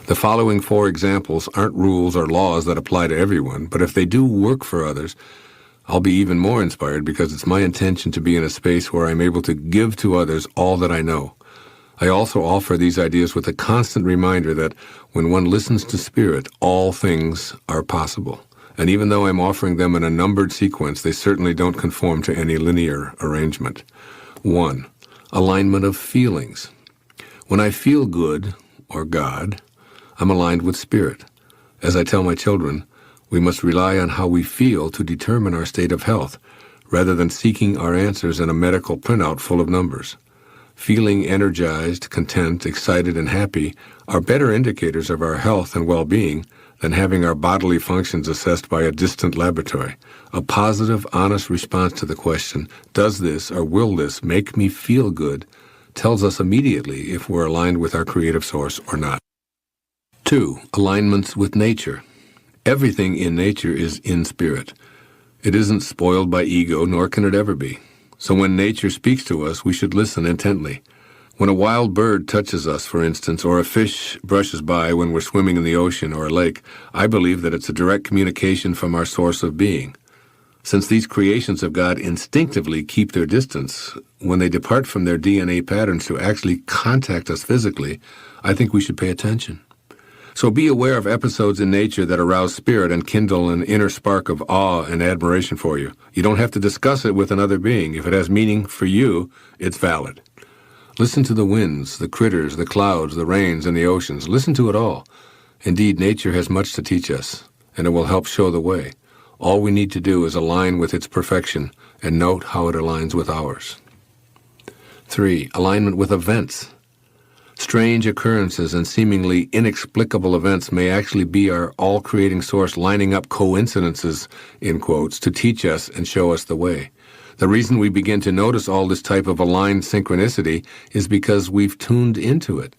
The following 4 examples aren't rules or laws that apply to everyone, but if they do work for others, I'll be even more inspired because it's my intention to be in a space where I'm able to give to others all that I know. I also offer these ideas with a constant reminder that when one listens to Spirit, all things are possible. And even though I'm offering them in a numbered sequence, they certainly don't conform to any linear arrangement. 1. Alignment of feelings. When I feel good, or God, I'm aligned with Spirit. As I tell my children, we must rely on how we feel to determine our state of health, rather than seeking our answers in a medical printout full of numbers. Feeling energized, content, excited, and happy are better indicators of our health and well-being than having our bodily functions assessed by a distant laboratory. A positive, honest response to the question, does this or will this make me feel good, tells us immediately if we're aligned with our creative source or not. 2. Alignments with nature. Everything in nature is in spirit. It isn't spoiled by ego, nor can it ever be. So when nature speaks to us, we should listen intently. When a wild bird touches us, for instance, or a fish brushes by when we're swimming in the ocean or a lake, I believe that it's a direct communication from our source of being. Since these creations of God instinctively keep their distance, when they depart from their DNA patterns to actually contact us physically, I think we should pay attention. So be aware of episodes in nature that arouse spirit and kindle an inner spark of awe and admiration for you. You don't have to discuss it with another being. If it has meaning for you, it's valid. Listen to the winds, the critters, the clouds, the rains, and the oceans. Listen to it all. Indeed, nature has much to teach us, and it will help show the way. All we need to do is align with its perfection and note how it aligns with ours. 3. Alignment with events. Strange occurrences and seemingly inexplicable events may actually be our all-creating source lining up coincidences, in quotes, to teach us and show us the way. The reason we begin to notice all this type of aligned synchronicity is because we've tuned into it.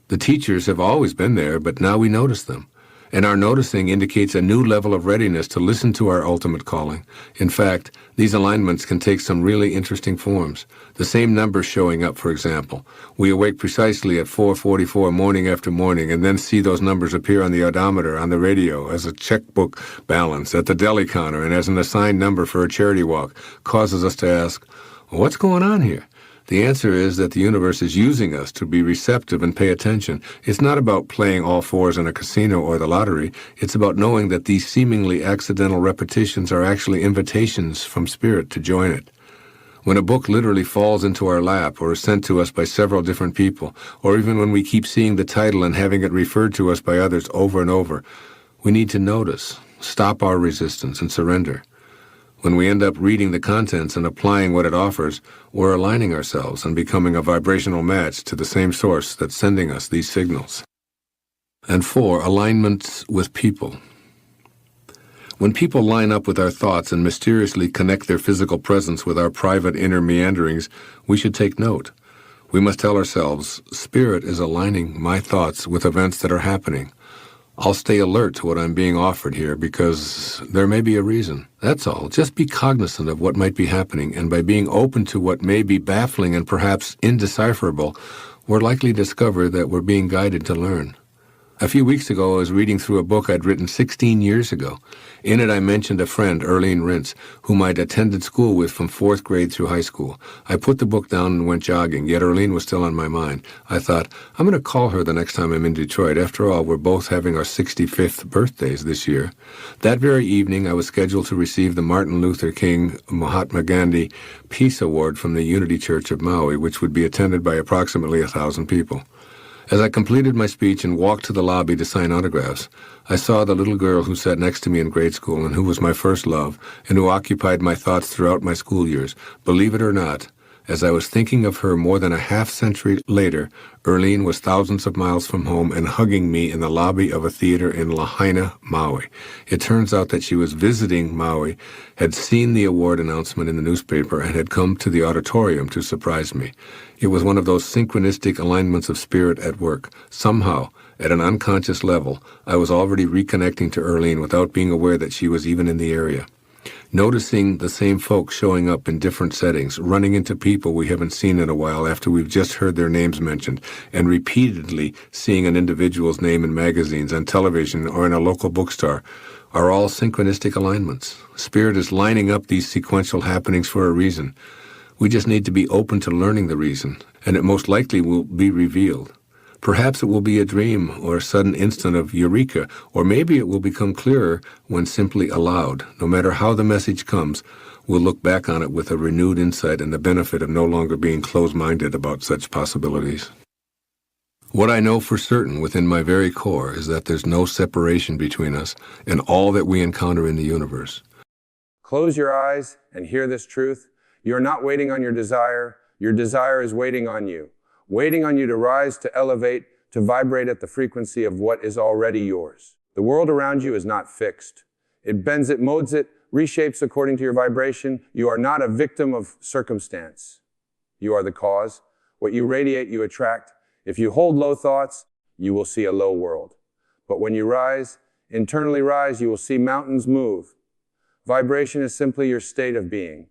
The teachers have always been there, but now we notice them. And our noticing indicates a new level of readiness to listen to our ultimate calling. In fact, these alignments can take some really interesting forms. The same numbers showing up, for example. We awake precisely at 4:44 morning after morning and then see those numbers appear on the odometer, on the radio, as a checkbook balance, at the deli counter, and as an assigned number for a charity walk, causes us to ask, what's going on here? The answer is that the universe is using us to be receptive and pay attention. It's not about playing all fours in a casino or the lottery. It's about knowing that these seemingly accidental repetitions are actually invitations from Spirit to join it. When a book literally falls into our lap or is sent to us by several different people, or even when we keep seeing the title and having it referred to us by others over and over, we need to notice, stop our resistance, and surrender. When we end up reading the contents and applying what it offers, we're aligning ourselves and becoming a vibrational match to the same source that's sending us these signals. And 4, alignments with people. When people line up with our thoughts and mysteriously connect their physical presence with our private inner meanderings, we should take note. We must tell ourselves, Spirit is aligning my thoughts with events that are happening. I'll stay alert to what I'm being offered here because there may be a reason. That's all. Just be cognizant of what might be happening, and by being open to what may be baffling and perhaps indecipherable, we're likely to discover that we're being guided to learn. A few weeks ago, I was reading through a book I'd written 16 years ago. In it, I mentioned a friend, Earlene Rintz, whom I'd attended school with from 4th grade through high school. I put the book down and went jogging, yet Earlene was still on my mind. I thought, I'm going to call her the next time I'm in Detroit. After all, we're both having our 65th birthdays this year. That very evening, I was scheduled to receive the Martin Luther King Mahatma Gandhi Peace Award from the Unity Church of Maui, which would be attended by approximately 1,000 people. As I completed my speech and walked to the lobby to sign autographs, I saw the little girl who sat next to me in grade school and who was my first love and who occupied my thoughts throughout my school years. Believe it or not, as I was thinking of her more than a half-century later, Earlene was thousands of miles from home and hugging me in the lobby of a theater in Lahaina, Maui. It turns out that she was visiting Maui, had seen the award announcement in the newspaper, and had come to the auditorium to surprise me. It was one of those synchronistic alignments of spirit at work. Somehow, at an unconscious level, I was already reconnecting to Earlene without being aware that she was even in the area. Noticing the same folks showing up in different settings, running into people we haven't seen in a while after we've just heard their names mentioned, and repeatedly seeing an individual's name in magazines, on television, or in a local bookstore are all synchronistic alignments. Spirit is lining up these sequential happenings for a reason. We just need to be open to learning the reason, and it most likely will be revealed. Perhaps it will be a dream or a sudden instant of eureka, or maybe it will become clearer when simply allowed. No matter how the message comes, we'll look back on it with a renewed insight and the benefit of no longer being closed-minded about such possibilities. What I know for certain within my very core is that there's no separation between us and all that we encounter in the universe. Close your eyes and hear this truth. You're not waiting on your desire. Your desire is waiting on you to rise, to elevate, to vibrate at the frequency of what is already yours. The world around you is not fixed. It bends, it molds it, reshapes according to your vibration. You are not a victim of circumstance. You are the cause. What you radiate, you attract. If you hold low thoughts, you will see a low world. But when you rise, internally rise, you will see mountains move. Vibration is simply your state of being.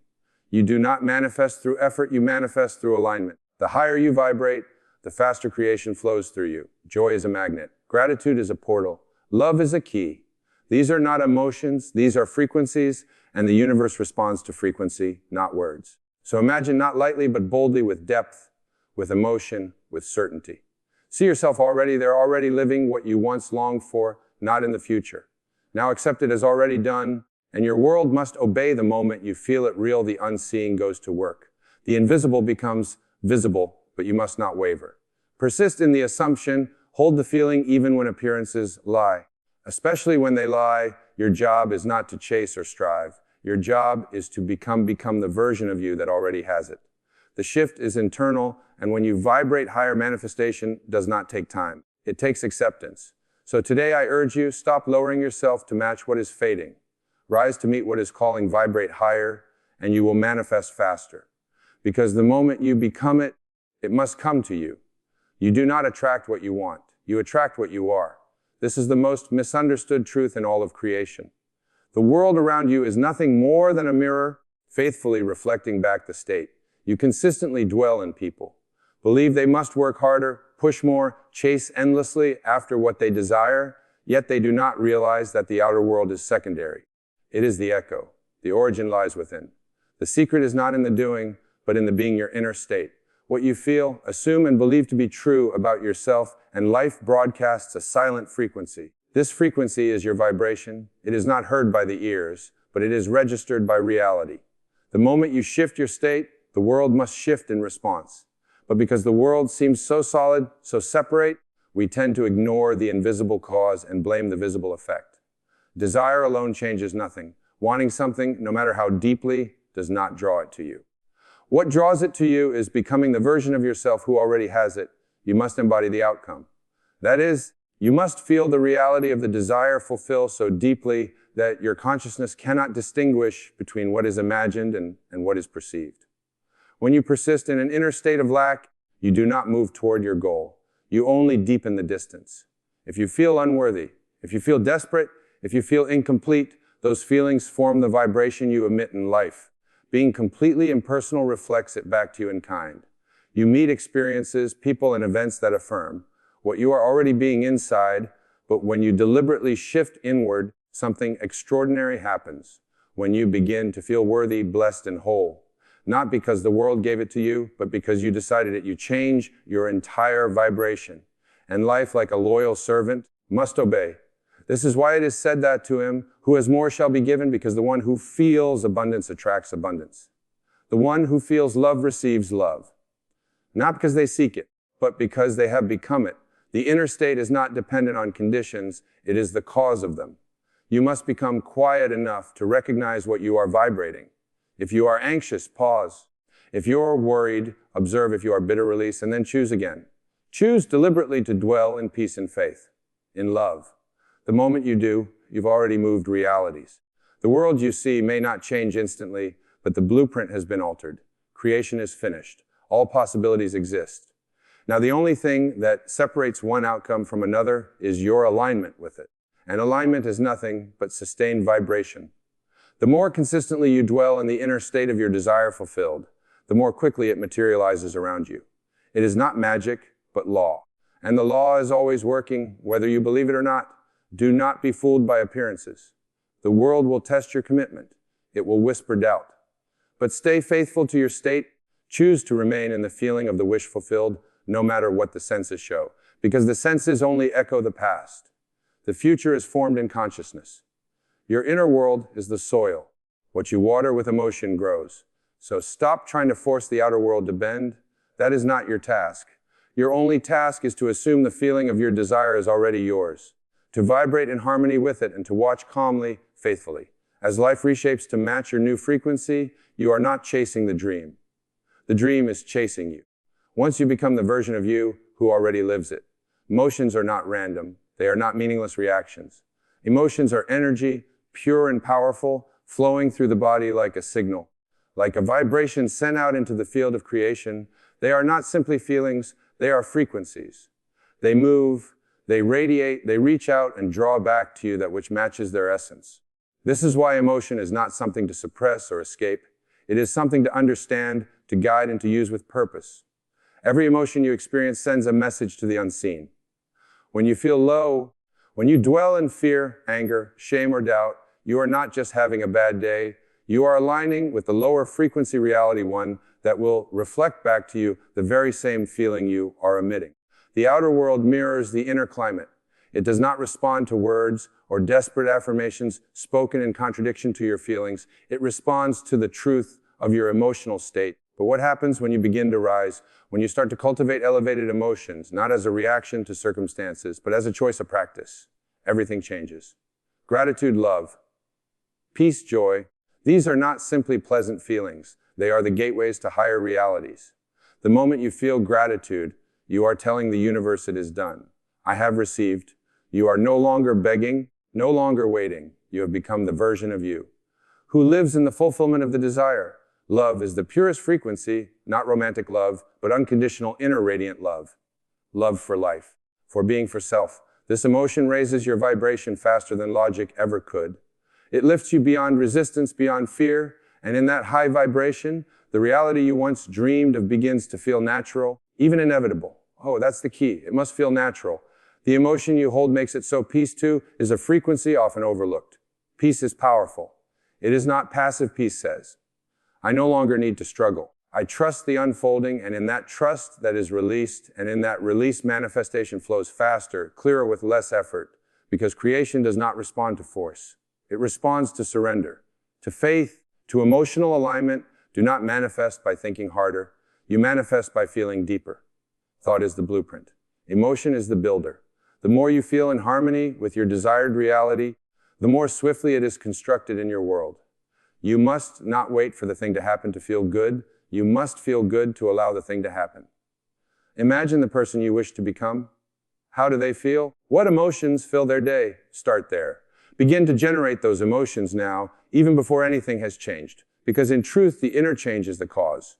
You do not manifest through effort, you manifest through alignment. The higher you vibrate, the faster creation flows through you. Joy is a magnet. Gratitude is a portal. Love is a key. These are not emotions, these are frequencies, and the universe responds to frequency, not words. So imagine not lightly, but boldly, with depth, with emotion, with certainty. See yourself already there, already living what you once longed for, not in the future. Now accept it as already done, and your world must obey the moment you feel it real. The unseen goes to work. The invisible becomes visible, but you must not waver. Persist in the assumption, hold the feeling even when appearances lie. Especially when they lie, your job is not to chase or strive. Your job is to become the version of you that already has it. The shift is internal, and when you vibrate higher, manifestation does not take time. It takes acceptance. So today I urge you, stop lowering yourself to match what is fading. Rise to meet what is calling, vibrate higher, and you will manifest faster. Because the moment you become it, it must come to you. You do not attract what you want. You attract what you are. This is the most misunderstood truth in all of creation. The world around you is nothing more than a mirror, faithfully reflecting back the state. You consistently dwell in people. Believe they must work harder, push more, chase endlessly after what they desire, yet they do not realize that the outer world is secondary. It is the echo. The origin lies within. The secret is not in the doing, but in the being your inner state. What you feel, assume, and believe to be true about yourself, and life broadcasts a silent frequency. This frequency is your vibration. It is not heard by the ears, but it is registered by reality. The moment you shift your state, the world must shift in response. But because the world seems so solid, so separate, we tend to ignore the invisible cause and blame the visible effect. Desire alone changes nothing. Wanting something, no matter how deeply, does not draw it to you. What draws it to you is becoming the version of yourself who already has it. You must embody the outcome. That is, you must feel the reality of the desire fulfill so deeply that your consciousness cannot distinguish between what is imagined and what is perceived. When you persist in an inner state of lack, you do not move toward your goal. You only deepen the distance. If you feel unworthy, if you feel desperate, if you feel incomplete, those feelings form the vibration you emit in life. Being completely impersonal reflects it back to you in kind. You meet experiences, people, and events that affirm what you are already being inside, but when you deliberately shift inward, something extraordinary happens. When you begin to feel worthy, blessed, and whole. Not because the world gave it to you, but because you decided it. You change your entire vibration. And life, like a loyal servant, must obey. This is why it is said that to him who has more shall be given, because the one who feels abundance attracts abundance. The one who feels love receives love. Not because they seek it, but because they have become it. The inner state is not dependent on conditions, it is the cause of them. You must become quiet enough to recognize what you are vibrating. If you are anxious, pause. If you are worried, observe. If you are bitter, release, and then choose again. Choose deliberately to dwell in peace and faith, in love. The moment you do, you've already moved realities. The world you see may not change instantly, but the blueprint has been altered. Creation is finished. All possibilities exist. Now, the only thing that separates one outcome from another is your alignment with it. And alignment is nothing but sustained vibration. The more consistently you dwell in the inner state of your desire fulfilled, the more quickly it materializes around you. It is not magic, but law. And the law is always working, whether you believe it or not. Do not be fooled by appearances. The world will test your commitment. It will whisper doubt. But stay faithful to your state. Choose to remain in the feeling of the wish fulfilled, no matter what the senses show, because the senses only echo the past. The future is formed in consciousness. Your inner world is the soil. What you water with emotion grows. So stop trying to force the outer world to bend. That is not your task. Your only task is to assume the feeling of your desire is already yours, to vibrate in harmony with it and to watch calmly, faithfully. As life reshapes to match your new frequency, you are not chasing the dream. The dream is chasing you. Once you become the version of you who already lives it. Emotions are not random. They are not meaningless reactions. Emotions are energy, pure and powerful, flowing through the body like a signal, like a vibration sent out into the field of creation. They are not simply feelings, they are frequencies. They move, they radiate, they reach out and draw back to you that which matches their essence. This is why emotion is not something to suppress or escape. It is something to understand, to guide, and to use with purpose. Every emotion you experience sends a message to the unseen. When you feel low, when you dwell in fear, anger, shame, or doubt, you are not just having a bad day. You are aligning with the lower frequency reality one that will reflect back to you the very same feeling you are emitting. The outer world mirrors the inner climate. It does not respond to words or desperate affirmations spoken in contradiction to your feelings. It responds to the truth of your emotional state. But what happens when you begin to rise, when you start to cultivate elevated emotions, not as a reaction to circumstances, but as a choice of practice? Everything changes. Gratitude, love, peace, joy. These are not simply pleasant feelings. They are the gateways to higher realities. The moment you feel gratitude, you are telling the universe it is done. I have received. You are no longer begging, no longer waiting. You have become the version of you who lives in the fulfillment of the desire. Love is the purest frequency, not romantic love, but unconditional inner radiant love. Love for life, for being, for self. This emotion raises your vibration faster than logic ever could. It lifts you beyond resistance, beyond fear, and in that high vibration, the reality you once dreamed of begins to feel natural, even inevitable. Oh, that's the key. It must feel natural. The emotion you hold makes it so. Peace, too, is a frequency often overlooked. Peace is powerful. It is not passive, peace says. I no longer need to struggle. I trust the unfolding, and in that trust that is released, and in that release, manifestation flows faster, clearer with less effort, because creation does not respond to force. It responds to surrender, to faith, to emotional alignment. Do not manifest by thinking harder. You manifest by feeling deeper. Thought is the blueprint. Emotion is the builder. The more you feel in harmony with your desired reality, the more swiftly it is constructed in your world. You must not wait for the thing to happen to feel good. You must feel good to allow the thing to happen. Imagine the person you wish to become. How do they feel? What emotions fill their day? Start there. Begin to generate those emotions now, even before anything has changed. Because in truth, the inner change is the cause.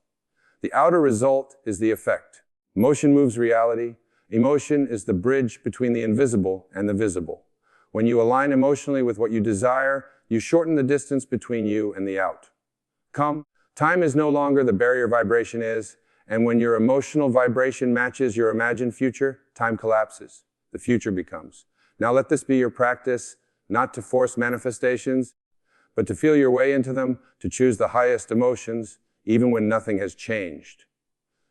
The outer result is the effect. Emotion moves reality. Emotion is the bridge between the invisible and the visible. When you align emotionally with what you desire, you shorten the distance between you and the out. Time is no longer the barrier vibration is, and when your emotional vibration matches your imagined future, time collapses. The future becomes. Now let this be your practice, not to force manifestations, but to feel your way into them, to choose the highest emotions, even when nothing has changed.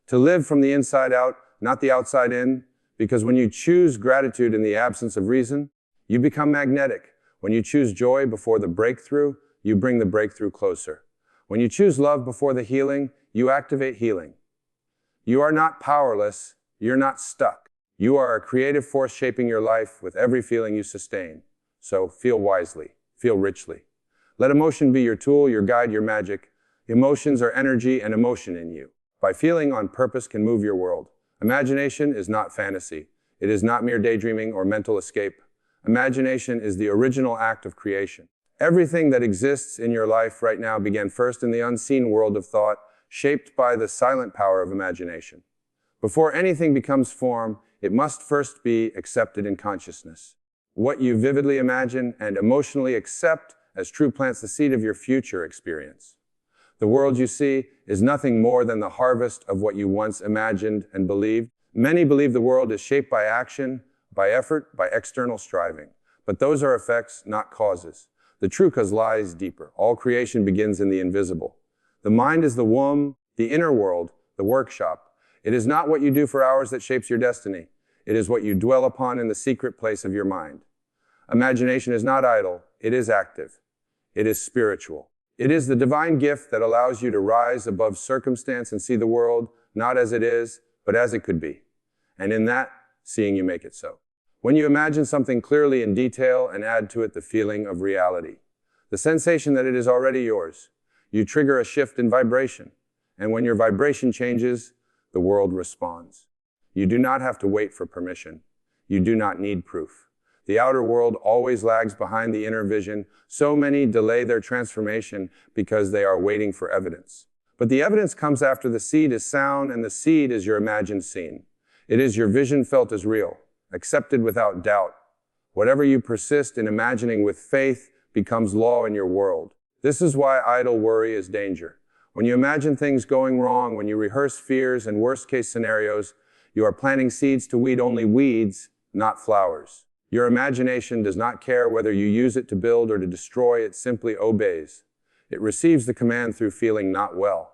To live from the inside out, not the outside in, because when you choose gratitude in the absence of reason, you become magnetic. When you choose joy before the breakthrough, you bring the breakthrough closer. When you choose love before the healing, you activate healing. You are not powerless. You're not stuck. You are a creative force shaping your life with every feeling you sustain. So feel wisely. Feel richly. Let emotion be your tool, your guide, your magic. Emotions are energy and emotion in you. By feeling on purpose can move your world. Imagination is not fantasy. It is not mere daydreaming or mental escape. Imagination is the original act of creation. Everything that exists in your life right now began first in the unseen world of thought, shaped by the silent power of imagination. Before anything becomes form, it must first be accepted in consciousness. What you vividly imagine and emotionally accept as truth plants the seed of your future experience. The world you see is nothing more than the harvest of what you once imagined and believed. Many believe the world is shaped by action, by effort, by external striving. But those are effects, not causes. The true cause lies deeper. All creation begins in the invisible. The mind is the womb, the inner world, the workshop. It is not what you do for hours that shapes your destiny. It is what you dwell upon in the secret place of your mind. Imagination is not idle, it is active. It is spiritual. It is the divine gift that allows you to rise above circumstance and see the world not as it is, but as it could be. And in that, seeing you make it so. When you imagine something clearly in detail and add to it the feeling of reality, the sensation that it is already yours, you trigger a shift in vibration. And when your vibration changes, the world responds. You do not have to wait for permission. You do not need proof. The outer world always lags behind the inner vision. So many delay their transformation because they are waiting for evidence. But the evidence comes after the seed is sown, and the seed is your imagined scene. It is your vision felt as real, accepted without doubt. Whatever you persist in imagining with faith becomes law in your world. This is why idle worry is danger. When you imagine things going wrong, when you rehearse fears and worst-case scenarios, you are planting seeds to weed only weeds, not flowers. Your imagination does not care whether you use it to build or to destroy, it simply obeys. It receives the command through feeling not well.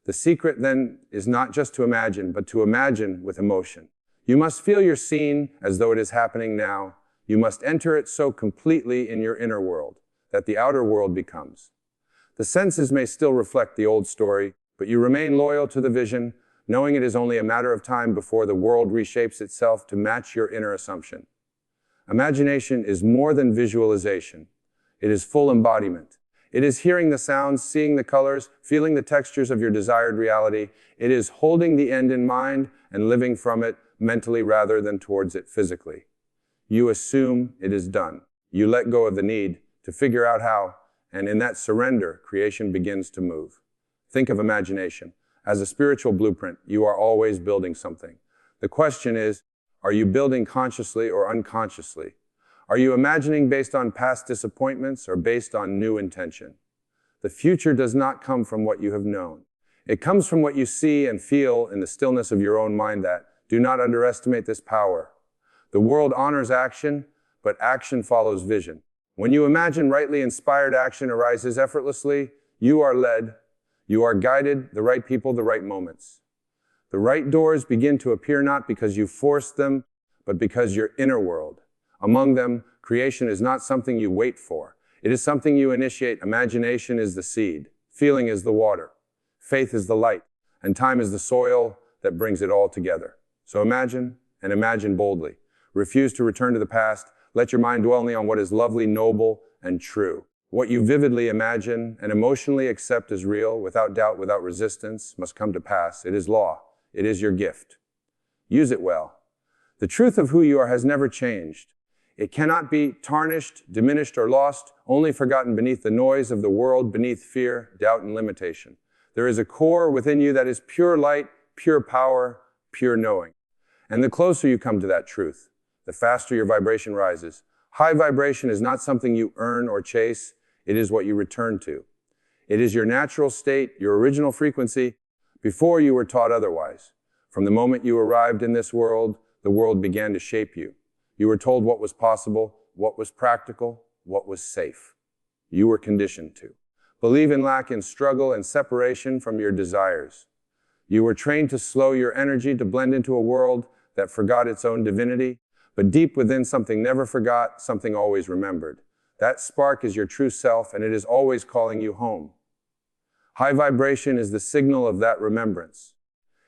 The secret then is not just to imagine, but to imagine with emotion. You must feel your scene as though it is happening now. You must enter it so completely in your inner world that the outer world becomes. The senses may still reflect the old story, but you remain loyal to the vision, knowing it is only a matter of time before the world reshapes itself to match your inner assumption. Imagination is more than visualization. It is full embodiment. It is hearing the sounds, seeing the colors, feeling the textures of your desired reality. It is holding the end in mind and living from it mentally rather than towards it physically. You assume it is done. You let go of the need to figure out how, and in that surrender, creation begins to move. Think of imagination. As a spiritual blueprint, you are always building something. The question is, are you building consciously or unconsciously? Are you imagining based on past disappointments or based on new intention? The future does not come from what you have known. It comes from what you see and feel in the stillness of your own mind. That do not underestimate this power. The world honors action, but action follows vision. When you imagine rightly inspired, action arises effortlessly. You are led. You are guided, the right people, the right moments. The right doors begin to appear not because you forced them, but because your inner world. Among them, creation is not something you wait for. It is something you initiate. Imagination is the seed. Feeling is the water. Faith is the light. And time is the soil that brings it all together. So imagine, and imagine boldly. Refuse to return to the past. Let your mind dwell only on what is lovely, noble, and true. What you vividly imagine and emotionally accept as real, without doubt, without resistance, must come to pass. It is law. It is your gift. Use it well. The truth of who you are has never changed. It cannot be tarnished, diminished, or lost, only forgotten beneath the noise of the world, beneath fear, doubt, and limitation. There is a core within you that is pure light, pure power, pure knowing. And the closer you come to that truth, the faster your vibration rises. High vibration is not something you earn or chase. It is what you return to. It is your natural state, your original frequency, before you were taught otherwise. From the moment you arrived in this world, the world began to shape you. You were told what was possible, what was practical, what was safe. You were conditioned to believe in lack, in struggle, and separation from your desires. You were trained to slow your energy, to blend into a world that forgot its own divinity, but deep within, something never forgot, something always remembered. That spark is your true self, and it is always calling you home. High vibration is the signal of that remembrance.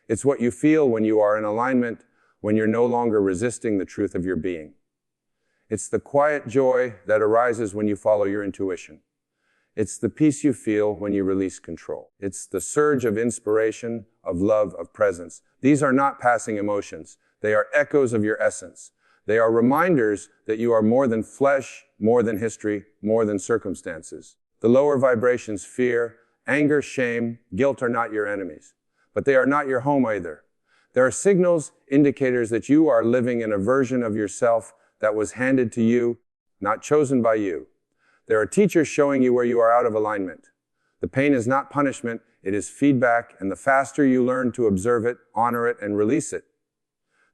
It's what you feel when you are in alignment, when you're no longer resisting the truth of your being. It's the quiet joy that arises when you follow your intuition. It's the peace you feel when you release control. It's the surge of inspiration, of love, of presence. These are not passing emotions. They are echoes of your essence. They are reminders that you are more than flesh, more than history, more than circumstances. The lower vibrations, fear, anger, shame, guilt, are not your enemies, but they are not your home either. There are signals, indicators that you are living in a version of yourself that was handed to you, not chosen by you. There are teachers showing you where you are out of alignment. The pain is not punishment, it is feedback, and the faster you learn to observe it, honor it, and release it,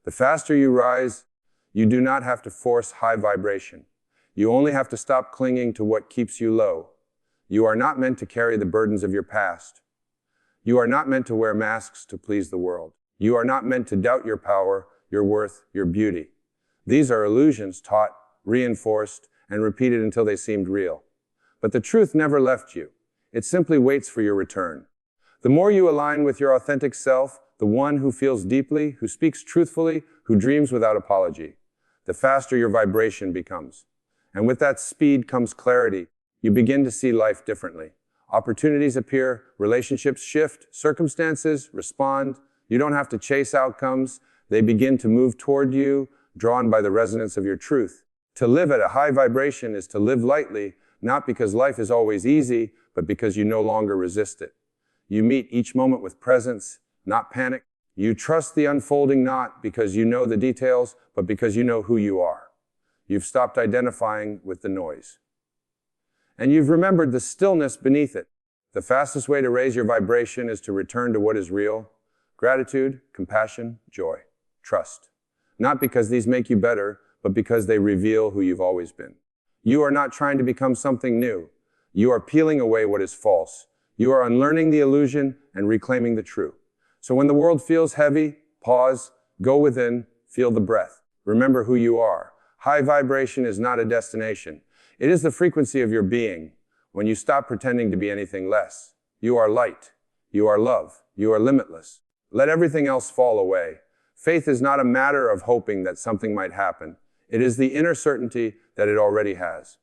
the faster you rise. You do not have to force high vibration. You only have to stop clinging to what keeps you low. You are not meant to carry the burdens of your past. You are not meant to wear masks to please the world. You are not meant to doubt your power, your worth, your beauty. These are illusions taught, reinforced, and repeated until they seemed real. But the truth never left you. It simply waits for your return. The more you align with your authentic self, the one who feels deeply, who speaks truthfully, who dreams without apology, the faster your vibration becomes. And with that speed comes clarity. You begin to see life differently. Opportunities appear, relationships shift, circumstances respond. You don't have to chase outcomes. They begin to move toward you, drawn by the resonance of your truth. To live at a high vibration is to live lightly, not because life is always easy, but because you no longer resist it. You meet each moment with presence, not panic. You trust the unfolding not because you know the details, but because you know who you are. You've stopped identifying with the noise. And you've remembered the stillness beneath it. The fastest way to raise your vibration is to return to what is real. Gratitude, compassion, joy, trust. Not because these make you better, but because they reveal who you've always been. You are not trying to become something new. You are peeling away what is false. You are unlearning the illusion and reclaiming the true. So when the world feels heavy, pause, go within, feel the breath. Remember who you are. High vibration is not a destination. It is the frequency of your being. When you stop pretending to be anything less, you are light. You are love. You are limitless. Let everything else fall away. Faith is not a matter of hoping that something might happen. It is the inner certainty that it already has.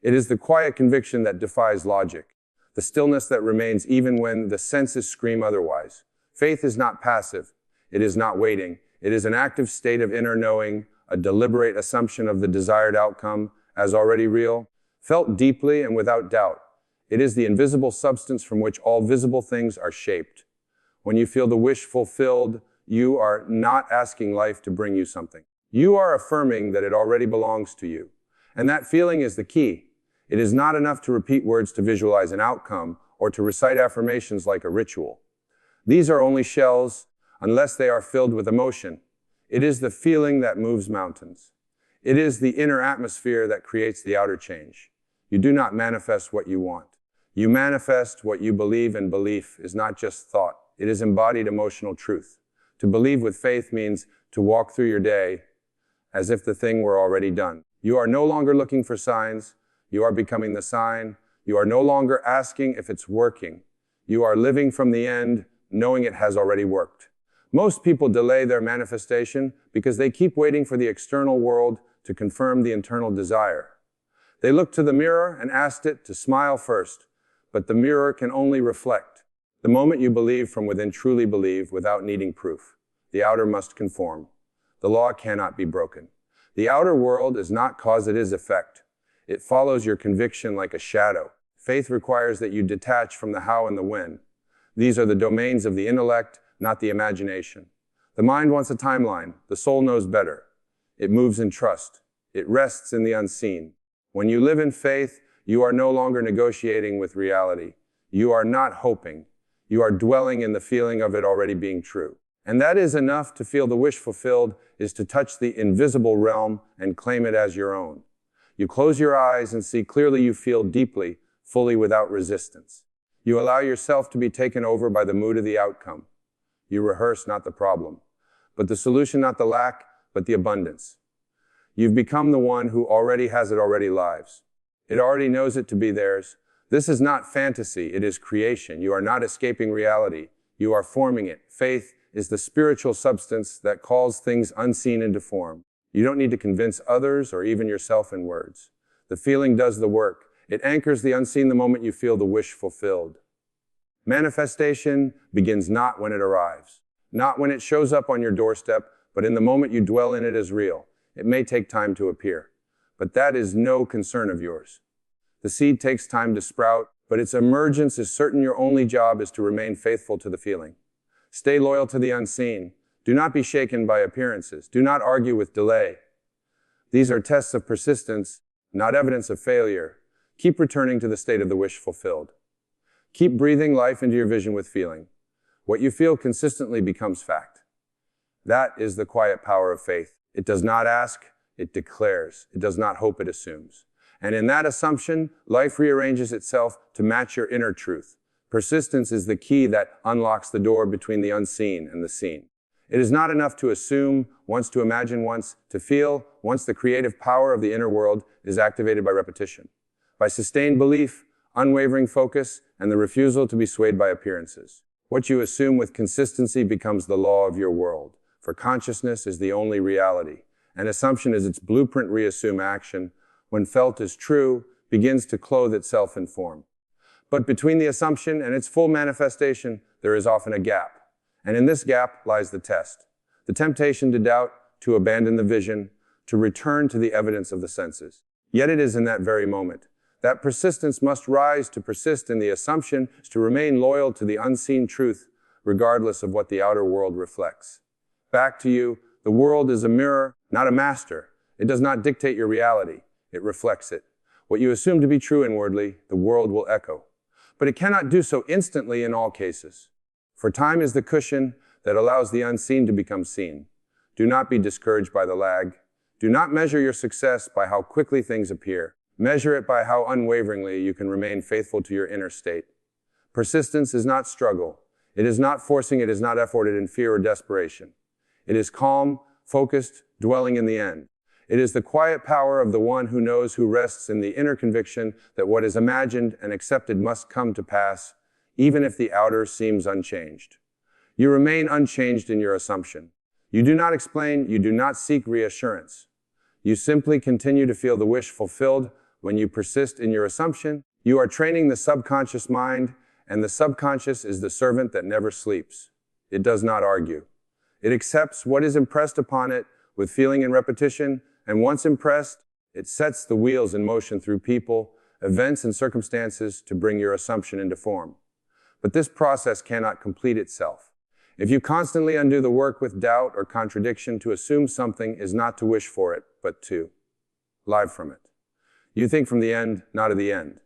It is the quiet conviction that defies logic. The stillness that remains even when the senses scream otherwise. Faith is not passive. It is not waiting. It is an active state of inner knowing, a deliberate assumption of the desired outcome as already real, felt deeply and without doubt. It is the invisible substance from which all visible things are shaped. When you feel the wish fulfilled, you are not asking life to bring you something. You are affirming that it already belongs to you. And that feeling is the key. It is not enough to repeat words to visualize an outcome or to recite affirmations like a ritual. These are only shells unless they are filled with emotion. It is the feeling that moves mountains. It is the inner atmosphere that creates the outer change. You do not manifest what you want. You manifest what you believe, and belief is not just thought. It is embodied emotional truth. To believe with faith means to walk through your day as if the thing were already done. You are no longer looking for signs. You are becoming the sign. You are no longer asking if it's working. You are living from the end, knowing it has already worked. Most people delay their manifestation because they keep waiting for the external world to confirm the internal desire. They look to the mirror and ask it to smile first, but the mirror can only reflect. The moment you believe from within, truly believe without needing proof. The outer must conform. The law cannot be broken. The outer world is not cause, it is effect. It follows your conviction like a shadow. Faith requires that you detach from the how and the when. These are the domains of the intellect, not the imagination. The mind wants a timeline. The soul knows better. It moves in trust. It rests in the unseen. When you live in faith, you are no longer negotiating with reality. You are not hoping. You are dwelling in the feeling of it already being true. And that is enough to feel the wish fulfilled, is to touch the invisible realm and claim it as your own. You close your eyes and see clearly. You feel deeply, fully, without resistance. You allow yourself to be taken over by the mood of the outcome. You rehearse not the problem, but the solution, not the lack, but the abundance. You've become the one who already has it already lives. It already knows it to be theirs. This is not fantasy, it is creation. You are not escaping reality. You are forming it. Faith is the spiritual substance that calls things unseen into form. You don't need to convince others or even yourself in words. The feeling does the work. It anchors the unseen the moment you feel the wish fulfilled. Manifestation begins not when it arrives, not when it shows up on your doorstep, but in the moment you dwell in it as real. It may take time to appear, but that is no concern of yours. The seed takes time to sprout, but its emergence is certain. Your only job is to remain faithful to the feeling. Stay loyal to the unseen. Do not be shaken by appearances. Do not argue with delay. These are tests of persistence, not evidence of failure. Keep returning to the state of the wish fulfilled. Keep breathing life into your vision with feeling. What you feel consistently becomes fact. That is the quiet power of faith. It does not ask, it declares. It does not hope, it assumes. And in that assumption, life rearranges itself to match your inner truth. Persistence is the key that unlocks the door between the unseen and the seen. It is not enough to assume, once to imagine, once to feel, once the creative power of the inner world is activated by repetition, by sustained belief, unwavering focus, and the refusal to be swayed by appearances. What you assume with consistency becomes the law of your world, for consciousness is the only reality, and assumption is its blueprint. Reassume action, when felt as true, begins to clothe itself in form. But between the assumption and its full manifestation, there is often a gap. And in this gap lies the test, the temptation to doubt, to abandon the vision, to return to the evidence of the senses. Yet it is in that very moment that persistence must rise. To persist in the assumption is to remain loyal to the unseen truth, regardless of what the outer world reflects. Back to you, the world is a mirror, not a master. It does not dictate your reality, it reflects it. What you assume to be true inwardly, the world will echo. But it cannot do so instantly in all cases. For time is the cushion that allows the unseen to become seen. Do not be discouraged by the lag. Do not measure your success by how quickly things appear. Measure it by how unwaveringly you can remain faithful to your inner state. Persistence is not struggle. It is not forcing. It is not efforted in fear or desperation. It is calm, focused, dwelling in the end. It is the quiet power of the one who knows, who rests in the inner conviction that what is imagined and accepted must come to pass, even if the outer seems unchanged. You remain unchanged in your assumption. You do not explain, you do not seek reassurance. You simply continue to feel the wish fulfilled. When you persist in your assumption, you are training the subconscious mind, and the subconscious is the servant that never sleeps. It does not argue. It accepts what is impressed upon it with feeling and repetition, and once impressed, it sets the wheels in motion through people, events, and circumstances to bring your assumption into form. But this process cannot complete itself. If you constantly undo the work with doubt or contradiction, to assume something is not to wish for it, but to live from it. You think from the end, not of the end.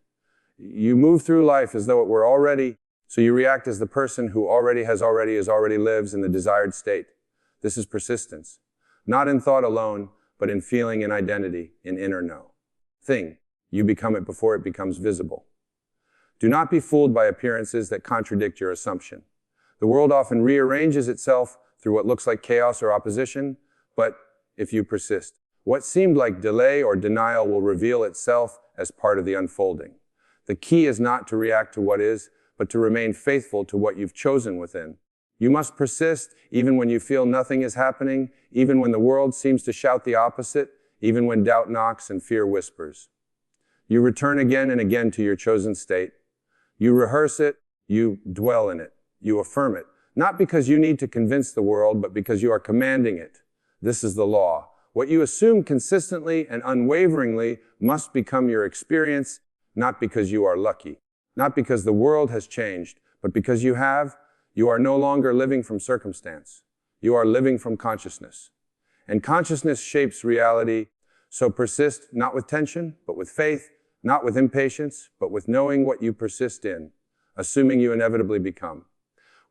You move through life as though it were already, so you react as the person who already lives in the desired state. This is persistence. Not in thought alone, but in feeling and identity, in inner know. Thing, you become it before it becomes visible. Do not be fooled by appearances that contradict your assumption. The world often rearranges itself through what looks like chaos or opposition, but if you persist, what seemed like delay or denial will reveal itself as part of the unfolding. The key is not to react to what is, but to remain faithful to what you've chosen within. You must persist even when you feel nothing is happening, even when the world seems to shout the opposite, even when doubt knocks and fear whispers. You return again and again to your chosen state. You rehearse it, you dwell in it, you affirm it, not because you need to convince the world, but because you are commanding it. This is the law. What you assume consistently and unwaveringly must become your experience, not because you are lucky, not because the world has changed, but because you have. You are no longer living from circumstance. You are living from consciousness. And consciousness shapes reality, so persist not with tension, but with faith, not with impatience, but with knowing what you persist in, assuming you inevitably become.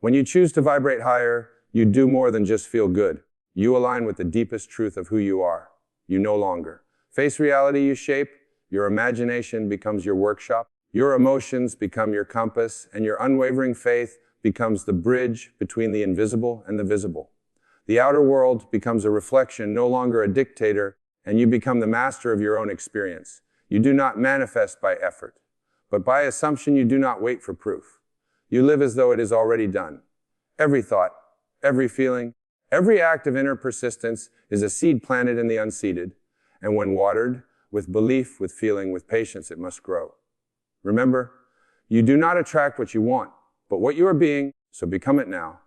When you choose to vibrate higher, you do more than just feel good. You align with the deepest truth of who you are. You no longer face reality you shape. Your imagination becomes your workshop. Your emotions become your compass, and your unwavering faith becomes the bridge between the invisible and the visible. The outer world becomes a reflection, no longer a dictator, and you become the master of your own experience. You do not manifest by effort, but by assumption. You do not wait for proof. You live as though it is already done. Every thought, every feeling, every act of inner persistence is a seed planted in the unseeded, and when watered, with belief, with feeling, with patience, it must grow. Remember, you do not attract what you want, but what you are being, so become it now.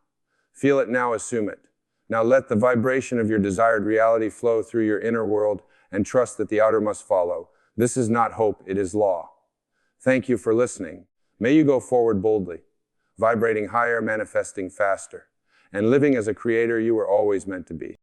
Feel it now, assume it. Now let the vibration of your desired reality flow through your inner world and trust that the outer must follow. This is not hope, it is law. Thank you for listening. May you go forward boldly, vibrating higher, manifesting faster, and living as a creator you were always meant to be.